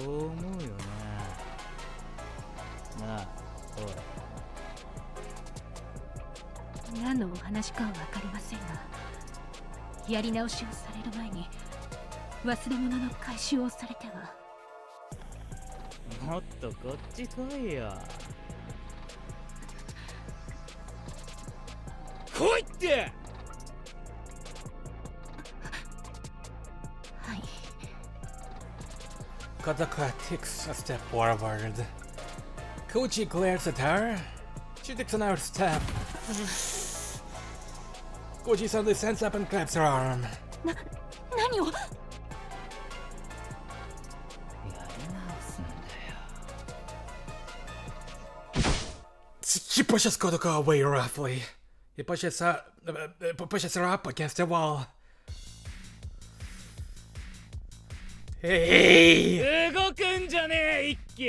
そう思うよな。なあ、おい。何のお話かは分かりませんが、やり直しをされる前に忘れ物の回収をされては。もっとこっち来いよ。来いって。はい。Kodaka takes a step forward. Koji glares at her. She takes another step. Koji suddenly stands up and grabs her arm. 何を。やり直すんだよ。She pushes Kodaka away roughly. He pushes her up against the wall. Hey! 動くんじゃねえ、一気。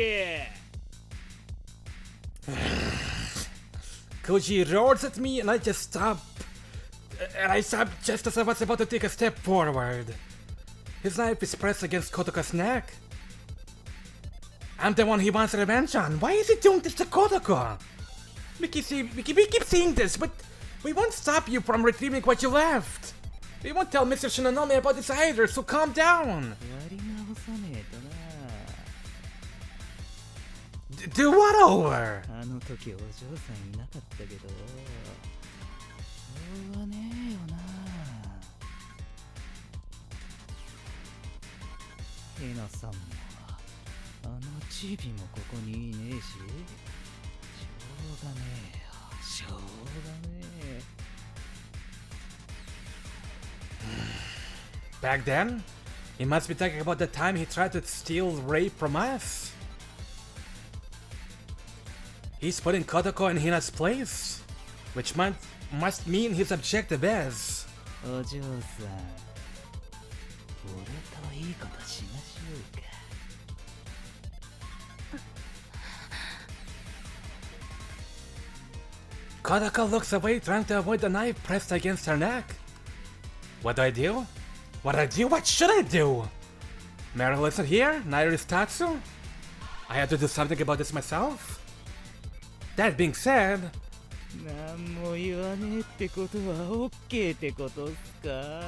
Koji roars at me and I just stop. And I stop just as I was about to take a step forward. His knife is pressed against Kodaka's neck. I'm the one he wants revenge on. Why is he doing this to Kodaka? We keep seeing this, but we won't stop you from retrieving what you left. We won't tell Mr. Shinonome about this either, so calm down. やり直さねえとな。Do what over? あの時お嬢さんいなかったけど、しょうがねえよな。ひなさんもあのチビもここにいねえし、しょうがねえよ、しょうがねえ。Back then, he must be talking about the time he tried to steal Ray from us. He's putting Kodako in Hina's place, which must mean his objective is. お嬢さん、俺といいことしましょうか。Kodaka looks away, trying to avoid the knife pressed against her neck. What do I do? What should I do? Meryl isn't here, neither is Tatsu. I have to do something about this myself. That being said, なんも言わねえってことはオッケーってことっすか。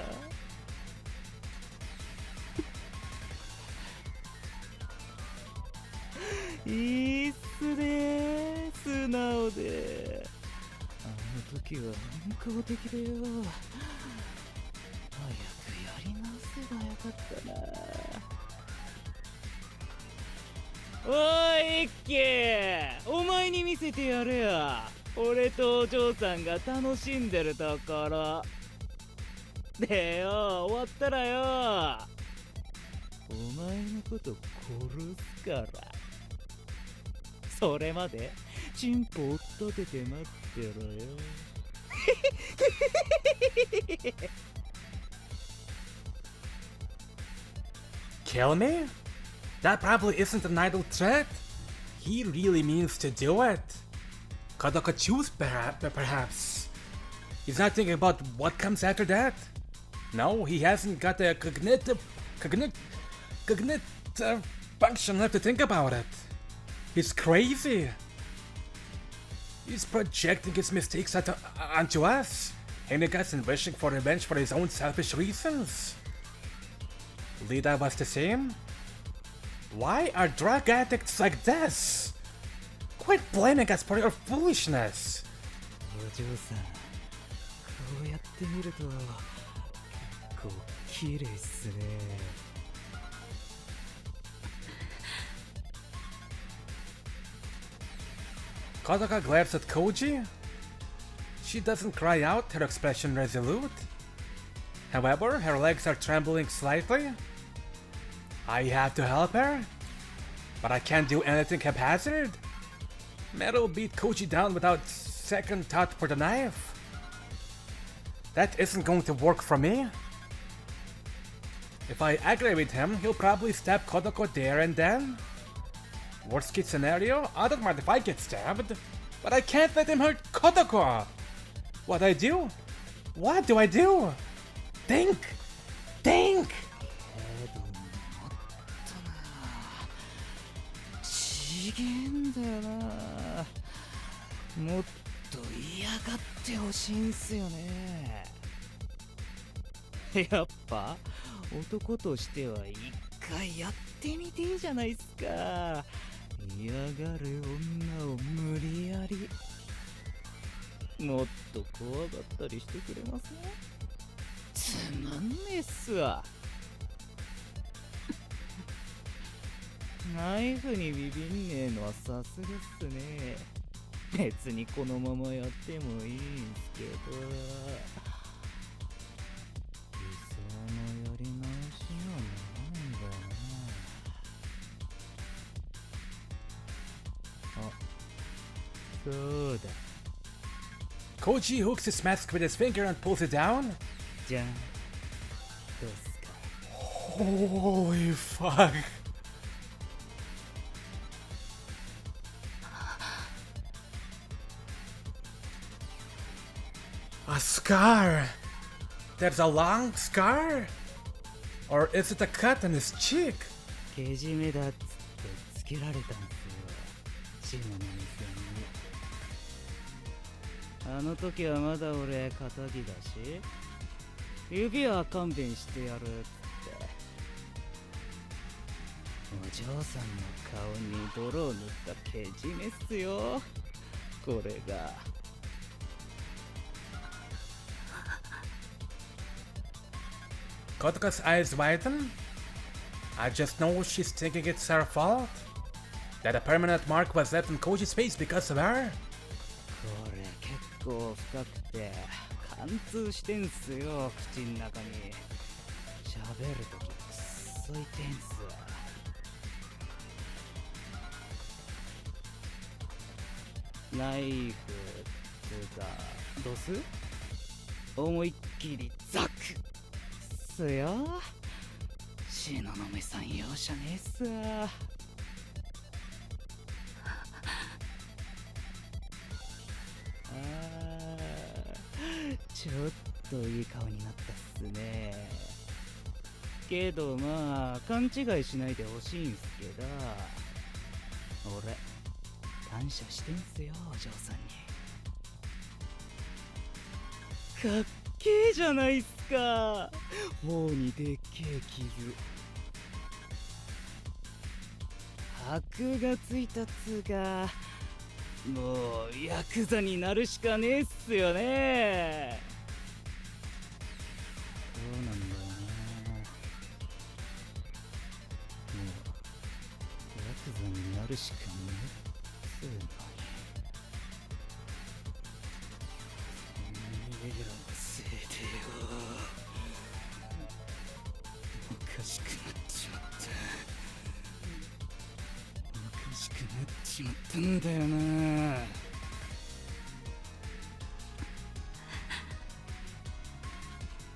いいっすね、素直で。あの時は反抗的でよ。早くやり直せばよかったな。おい、一輝、お前に見せてやるよ。俺とお嬢さんが楽しんでるところ。でよ、終わったらよ、お前のこと殺すから。それまでチンポ追っ立てて待ってろよ。kill me? That probably isn't an idle threat. He really means to do it. Kodaka chews perhaps. He's not thinking about what comes after that. No, he hasn't got the cognitive function left to think about it. He's crazy. He's projecting his mistakes onto us, hating us and wishing for revenge for his own selfish reasons. Lida was the same. Why are drug addicts like this? Quit blaming us for your foolishness. お嬢さん、こうやって見ると結構綺麗っすね。Kodaka glares at Koji. She doesn't cry out, her expression resolute. However, her legs are trembling slightly. I have to help her, but I can't do anything haphazard. Metal beat Koji down without second thought for the knife. That isn't going to work for me. If I aggravate him, he'll probably stab Kodako there and then. Worst case scenario, I don't mind if I get stabbed, but I can't let him hurt Kodako. What do I do? What do I do? Think! Think! げえんだよな。もっと嫌がってほしいんすよね。やっぱ男としては一回やってみていいじゃないっすか。嫌がる女を無理やり。もっと怖がったりしてくれません？つまんねえっすわ。ナイフにビビんねえのはさすがっすね。別にこのままやってもいいんすけど、理想のやり直しにはならないんだよな。あ、そうだ。Koji hooks his mask with his finger and pulls it down. じゃん。どうっすか。 Holy fuck. A scar. There's a long scar? Or is it a cut on his cheek? けじめだっつってつけられたんすよ、シノの店に。あの時はまだ俺仇だし、指は勘弁してやるっつって。お嬢さんの顔に泥を塗ったけじめっすよ、これが。Kotoka's eyes widen. I just know she's thinking it's her fault. That a permanent mark was left on Koji's face because of her. これ結構深くて貫通してんすよ、口ん中に。喋るときくっそ痛いんすわ。ナイフつかドス思いっきりザクっすよ。東雲さん容赦ねえっすわ。ちょっといい顔になったっすね。けどまあ勘違いしないでほしいんすけど、俺感謝してんすよ、お嬢さんに。かっけえじゃないっすか、頬にでっけえ傷。箔がついたっつうか、もうヤクザになるしかねえっすよね。そうなんだよな。もうヤクザになるしかねえっつうのに。おめえらのせいでよ、おかしくなっちまった。おかしくなっちまったんだよな。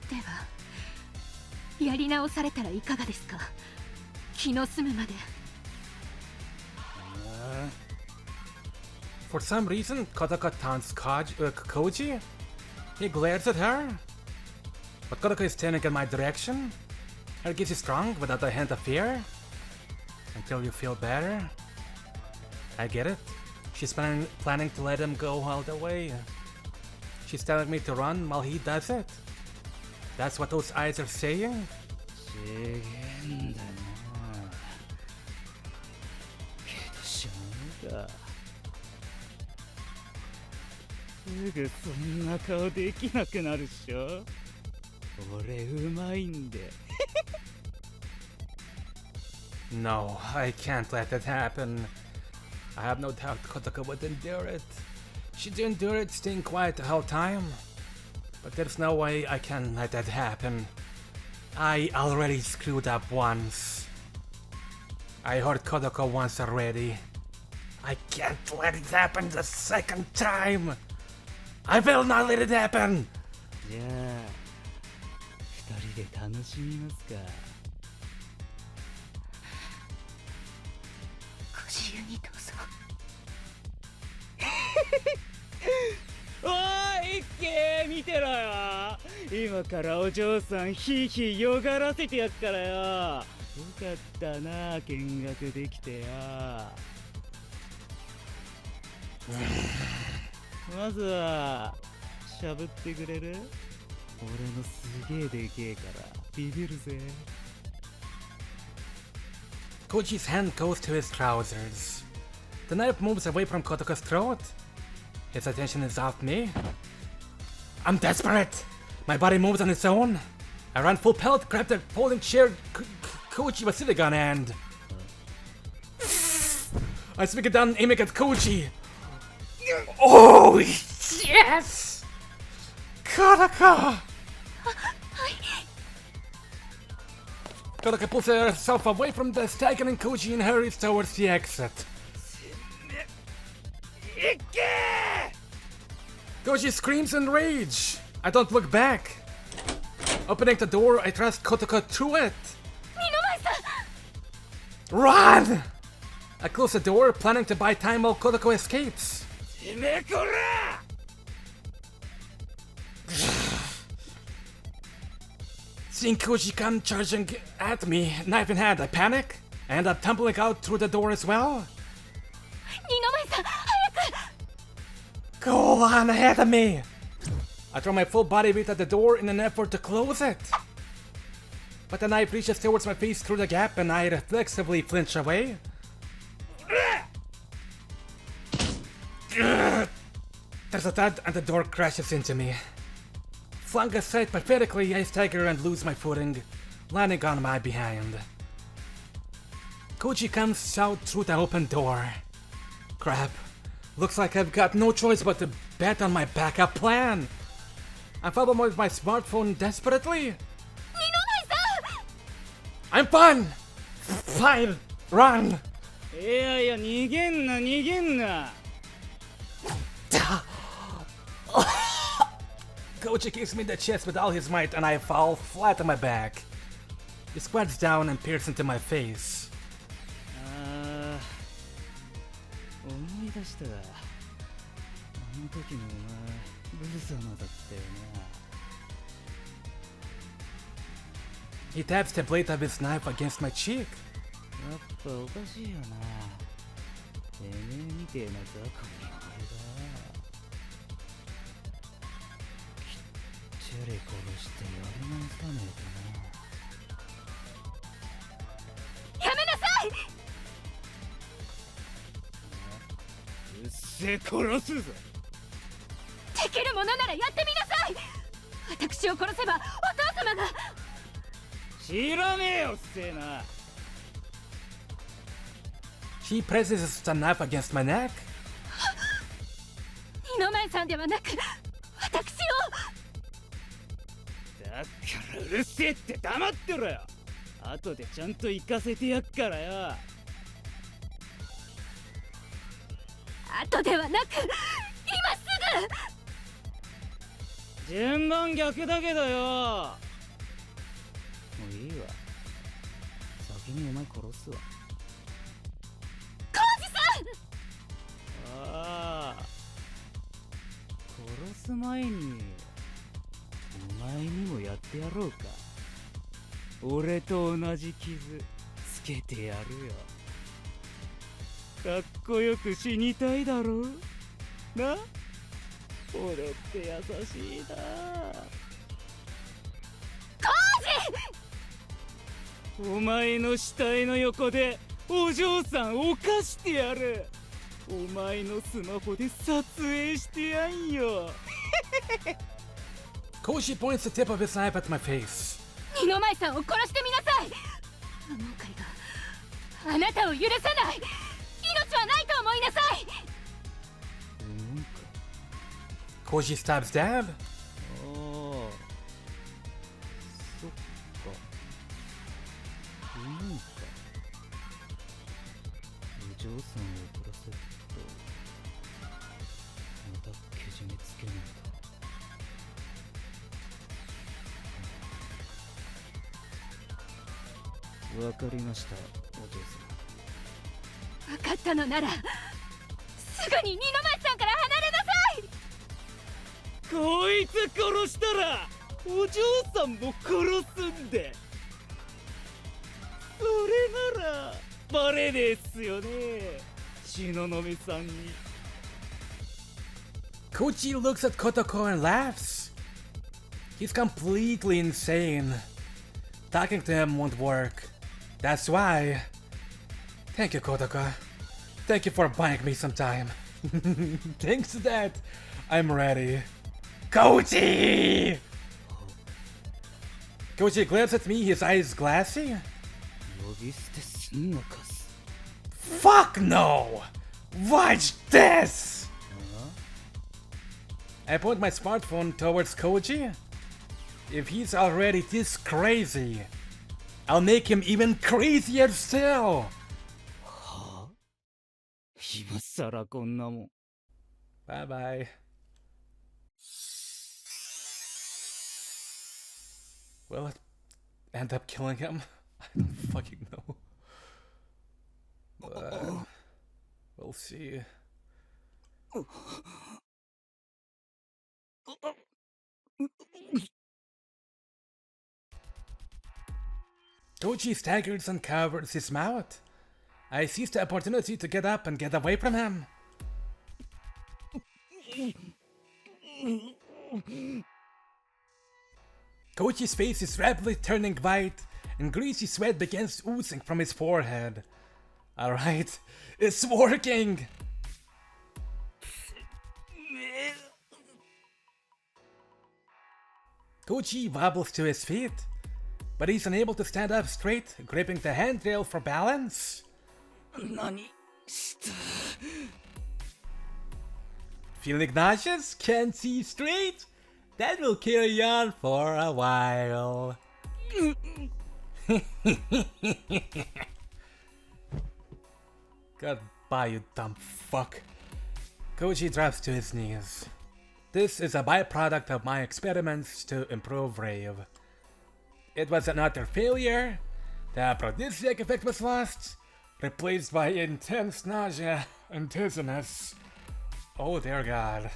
ではやり直されたらいかがですか、気の済むまで。For some reason, Kotoka taunts Koji. He glares at her. But Kotoka is turning in my direction. Her gaze is strong without a hint of fear. Until you feel better. I get it. She's planning to let him go all the way. She's telling me to run while he does it. That's what those eyes are saying? ちげえんだな。けどしょうが。すぐそんな顔できなくなるっしょ。俺うまいんで。No, I can't let that happen. I have no doubt Kotoka would endure it. She'd endure it staying quiet the whole time. But there's no way I can let that happen. I already screwed up once. I hurt Kotoka once already. I can't let it happen the second time. I will not let it happen. じゃあ二人で楽しみますか。ご自由にどうぞ。おーい、いっけー見てろよ。今からお嬢さんひいひいよがらせてやっからよ。よかったな、見学できてよ。まずはしゃぶってくれる？俺のすげえでけえからビビるぜ。 Koji's hand goes to his trousers. The knife moves away from Kotoka's throat. His attention is off me. I'm desperate! My body moves on its own. I run full pelt, grab the folding chair Koji was sitting on, and I swing it down, aiming at Koji. Oh, yes! Kotaka! Kotaka pulls herself away from the staggering Koji and hurries towards the exit. Koji screams in rage. I don't look back. Opening the door, I thrust Kotaka through it. Run! I close the door, planning to buy time while Kotoko escapes. Seeing Koji come charging at me, knife in hand, I panic. I end up tumbling out through the door as well. Go on ahead of me! I throw my full body weight at the door in an effort to close it. But the knife reaches towards my face through the gap and I reflexively flinch away. There's a thud and the door crashes into me. Flung aside pathetically, I stagger and lose my footing, landing on my behind. Koji comes out through the open door. Crap. Looks like I've got no choice but to bet on my backup plan. I follow with my smartphone desperately. I'm fine! Fine! Run! いやいや、逃げんな逃げんな。Koji kicks me in the chest with all his might and I fall flat on my back. He squats down and peers into my face. 思い出した。あの時のお前、ブー様だったよな。He taps the blade of his knife against my cheek. やっぱおかしいよな。てめえみてえな雑魚に俺が。きっちゃり殺してやり直さねえとな。やめなさい！うっせえ殺すぞ。できるものならやってみなさい！私を殺せばお父様が。知らねえよ、うっせえな。She presses the knife against my neck. 二の前さんではなく私を。だからうるせえって黙ってろよ。後でちゃんと行かせてやっからよ。後ではなく今すぐ。順番逆だけどよ。もういいわ。先にお前殺すわ。浩二さん！ああ、殺す前にお前にもやってやろうか。俺と同じ傷つけてやるよ。かっこよく死にたいだろな。俺って優しいな。お前の死体の横でお嬢さん犯してやる。お前のスマホで撮影してやんよ。Koji points the tip of his knife at my face. 二の前さんを殺してみなさい。魔門会があなたを許さない。命はないと思いなさい。Koji stabs dab. ああ、そっか。うんか。お嬢さんを殺せっとまたけじめつけるんだ。わかりました、お嬢さん。分かったのならすぐに二の前さんから離れなさい。こいつ殺したらお嬢さんも殺すんで。それならバレねえっすよね、東雲さんに。Koji looks at Kotoko and laughs. He's completely insane. Talking to him won't work. That's why. Thank you, Kotoko. Thank you for buying me some time. Thanks to that, I'm ready. Koji! Koji glares at me, his eyes glassy. 呼び捨てすんのかす。 Fuck no! Watch this! I point my smartphone towards Koji. If he's already this crazy, I'll make him even crazier still! はあ、今さらこんなもん。 Bye bye. Will it end up killing him? I don't fucking know. We'll see. Koji staggers and covers his mouth. I seize the opportunity to get up and get away from him. Koichi's face is rapidly turning white, and greasy sweat begins oozing from his forehead. Alright, it's working! Koichi wobbles to his feet, but he's unable to stand up straight, gripping the handrail for balance. 何した。 Feeling nauseous? Can't see straight? That will carry on for a while. Goodbye, you dumb fuck. Koji drops to his knees. This is a byproduct of my experiments to improve rave. It was an utter failure. The aphrodisiac effect was lost, replaced by intense nausea and dizziness. Oh dear God.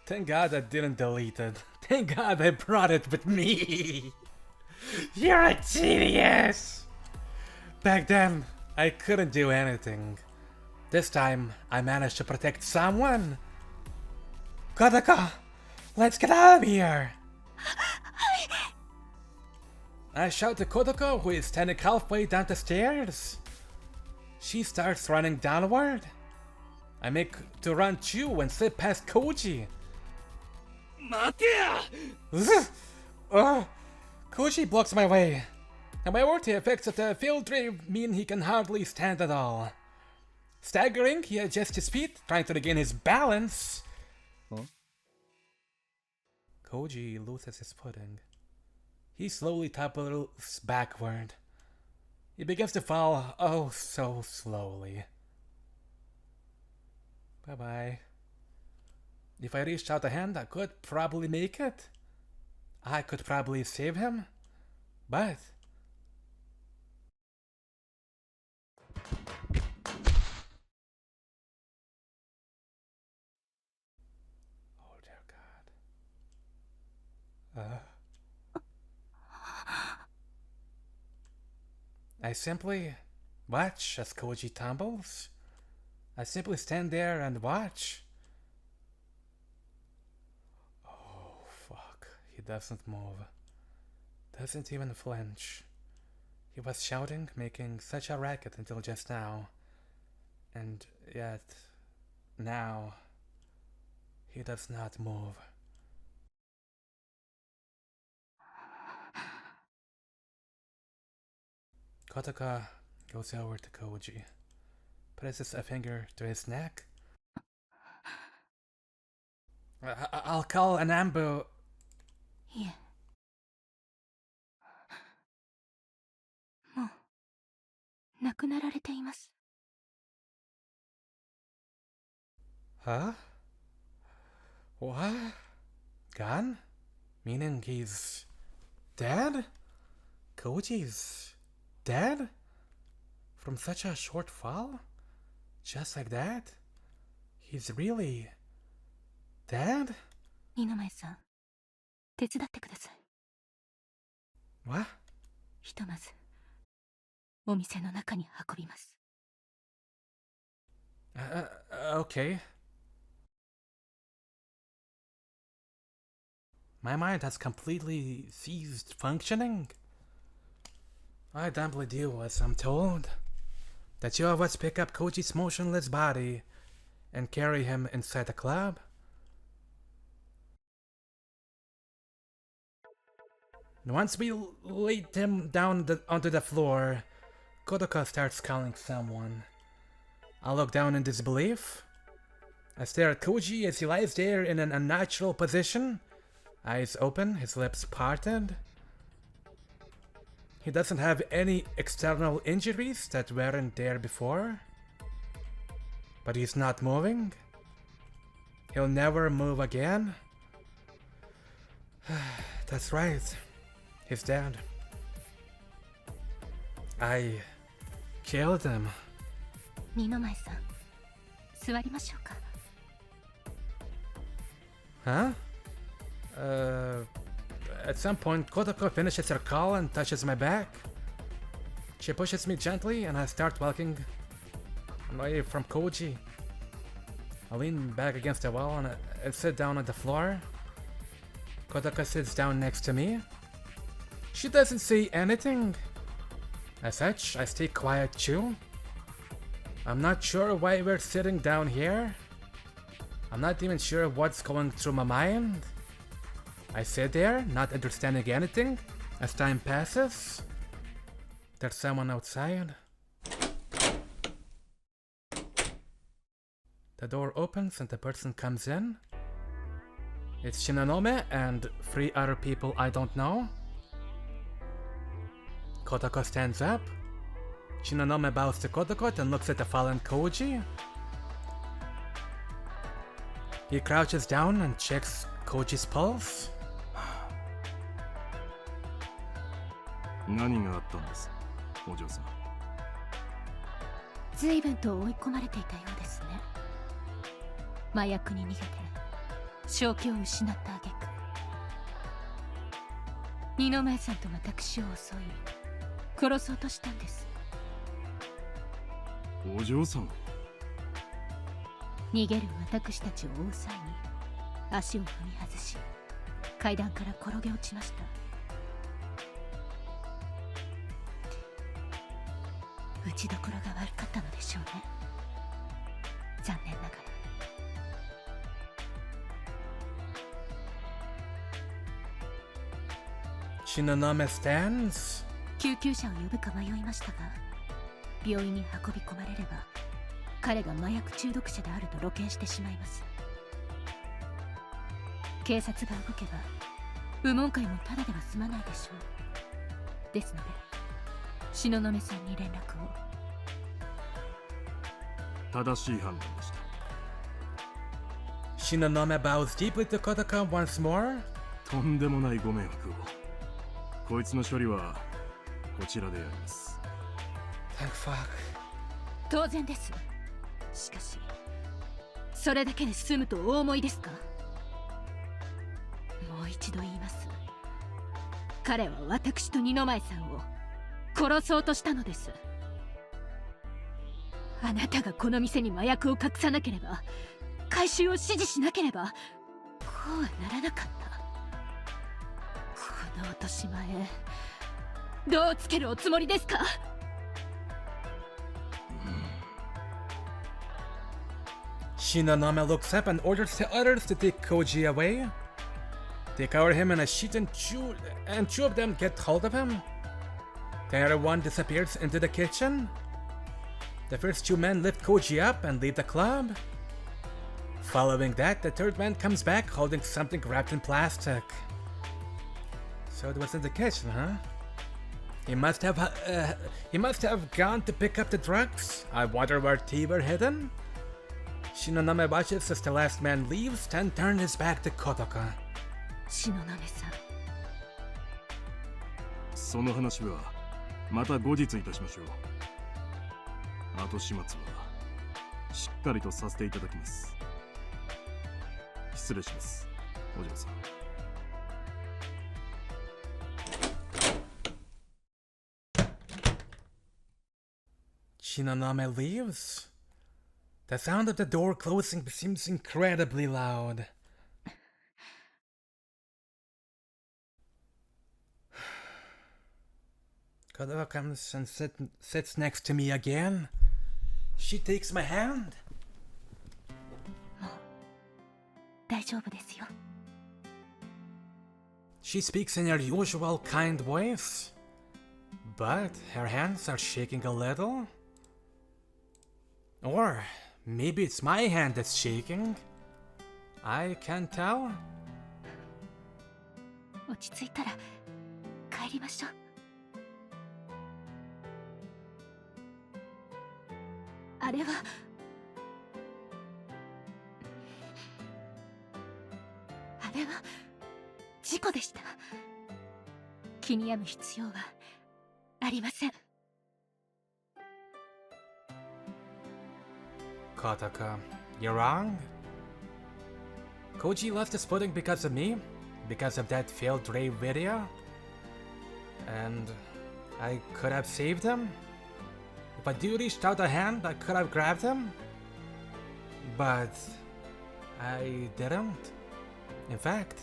Thank God I didn't delete it. Thank God I brought it with me. You're a genius! Back then, I couldn't do anything. This time, I managed to protect someone. Kotoko, let's get out of here! I shout to Kotoko, who is standing halfway down the stairs. She starts running downward. I make to run too and slip past Koji. 待てや。 Koji blocks my way. However, the effects of the field rave mean he can hardly stand at all. Staggering, he adjusts his feet, trying to regain his balance. Huh? Koji loses his footing. He slowly topples backward. He begins to fall, oh so slowly. Bye-bye. If I reached out a hand, I could probably make it. I could probably save him. But... oh dear God. I simply watch as Koji tumbles. I simply stand there and watch. Oh, fuck. He doesn't move. Doesn't even flinch. He was shouting, making such a racket until just now. And yet, now, he does not move. Kotoko goes over to Koji, presses a finger to his neck. I'll call an ambu. いえ。もう亡くなられています。 Huh? What? Gone? Meaning he's dead? Koji's dead? From such a short fall? Just like that? He's really dead? 二の前さん、手伝ってください。 What? ひとまずお店の中に運びます。 Okay. My mind has completely ceased functioning. I dumbly do as I'm told. The two of us pick up Koji's motionless body and carry him inside the club. Once we laid him down onto the floor, Kodaka starts calling someone. I look down in disbelief. I stare at Koji as he lies there in an unnatural position, eyes open, his lips parted. He doesn't have any external injuries that weren't there before. But he's not moving. He'll never move again. That's right. He's dead. I killed him. 二の前さん、座りましょうか。Huh? At some point, Kodako finishes her call and touches my back. She pushes me gently and I start walking away from Koji. I lean back against the wall and I sit down on the floor. Kodaka sits down next to me. She doesn't say anything. As such, I stay quiet too. I'm not sure why we're sitting down here. I'm not even sure what's going through my mind. I sit there, not understanding anything, as time passes. There's someone outside. The door opens and the person comes in. It's Shinonome and 3 other people I don't know. Kodako stands up. Shinonome bows to Kodako and looks at the fallen Koji. He crouches down and checks Koji's pulse. 何があったんです、お嬢さん。随分と追い込まれていたようですね。麻薬に逃げて正気を失った挙句、二の前さんと私を襲い殺そうとしたんです。お嬢さん。逃げる私たちを追う際に足を踏み外し、階段から転げ落ちました。打ちどころが悪かったのでしょうね。残念ながら。Shinonome stands. 救急車を呼ぶか迷いましたが、病院に運び込まれれば彼が麻薬中毒者であると露見してしまいます。警察が動けば右門会もただでは済まないでしょう。ですので東雲さんに連絡を。正しい判断でした。Shinonome bows deeply to Kodaka once more. とんでもないご迷惑を。こいつの処理はこちらでやります。 Thank fuck. 当然です。しかしそれだけで済むとお思いですか。もう一度言います。彼は私と二の前さんを殺そうとしたのです。あなたがこの店に麻薬を隠さなければ、回収を指示しなければ、こうはならなかった。この落とし前、どうつけるおつもりですか。Shinonome looks up and orders the others to take Koji away. They cover him in a sheet and two of them get hold of him. The other one disappears into the kitchen. The first 2 men lift Koji up and leave the club. Following that, the third man comes back holding something wrapped in plastic. So it was in the kitchen, huh? He must have gone to pick up the drugs. I wonder where they were hidden. Shinonome watches as the last man leaves, then turns his back to Kodaka. 東雲さん、その話はまた後日いたしましょう。後始末はしっかりとさせていただきます。失礼します、お嬢さん。Shinonome leaves. The sound of the door closing seems incredibly loud. Kodaka comes and sits next to me again. She takes my hand. 大丈夫ですよ。 She speaks in her usual kind voice, but her hands are shaking a little. Or maybe it's my hand that's shaking. I can't tell. 落ち着いたら帰りましょう。あれは事故でした。気に病む必要はありません。 Kotaka, you're wrong. Koji left his pudding because of me, because of that failed rave video. And I could have saved him. If a dude reached out a hand, I could have grabbed him. But I didn't. In fact,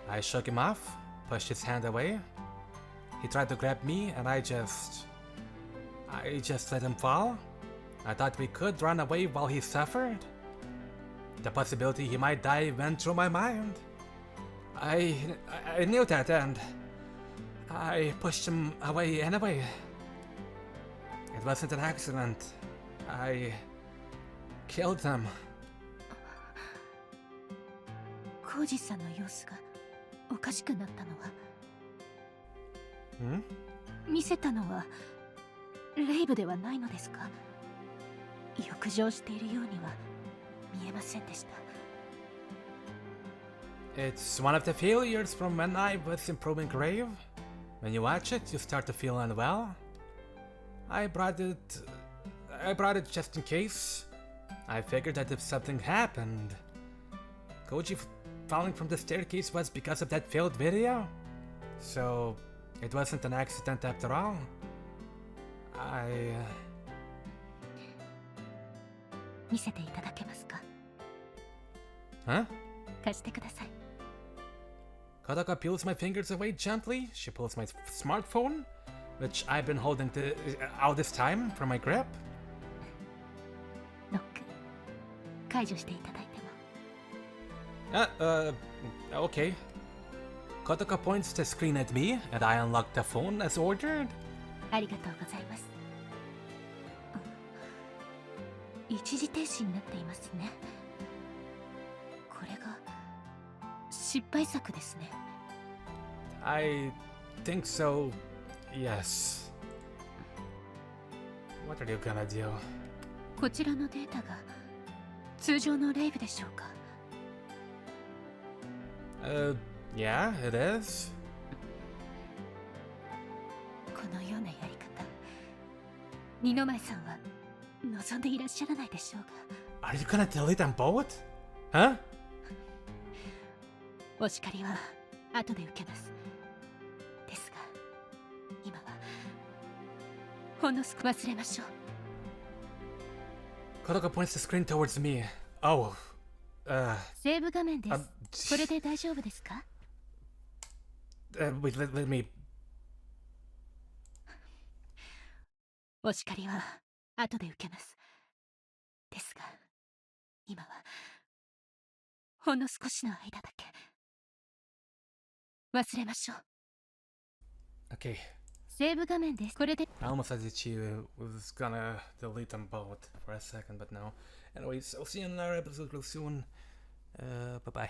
I shook him off, pushed his hand away. He tried to grab me and I just let him fall. I thought we could run away while he suffered. The possibility he might die went through my mind. I knew that and I pushed him away anyway. It wasn't an accident. I killed him. コージさんの様子がおかしくなったのは、見せたのはレイブではないのですか？浴場しているようには見えませんでした。 It's one of the failures from when I was improving Grave. When you watch it, you start to feel unwell. I brought it just in case. I figured that if something happened, Koji falling from the staircase was because of that failed video. So it wasn't an accident after all. I 見せていただけますか？ Huh? 貸してください。 Kodaka peels my fingers away gently. She pulls my smartphone, which I've been holding all this time from my grip. ノック解除していただいても。 Okay. Kodaka points the screen at me, and I unlock the phone as ordered. ありがとうございます。一時停止になっていますね。これが失敗作ですね。 I think so. Yes. What are you gonna do? こちらのデータが通常のレイブでしょうか？ Yeah, it is. このようなやり方、二の前さんは望んでいらっしゃらないでしょうが。 Are you gonna delete them both? Huh? お叱りは後で受けます。ですが、今はほんの少し忘れましょう。 Kodaka points the screen towards me. Oh. セーブ画面です。これで大丈夫ですか？ Wait, let me. お叱りは後で受けます。ですが、今はほんの少しの間だけ忘れましょう。 Okay. セーブ画面です。これで I almost said that she was gonna delete them both for a second, but no. Anyways, I'll see you in another episode real soon. Bye bye.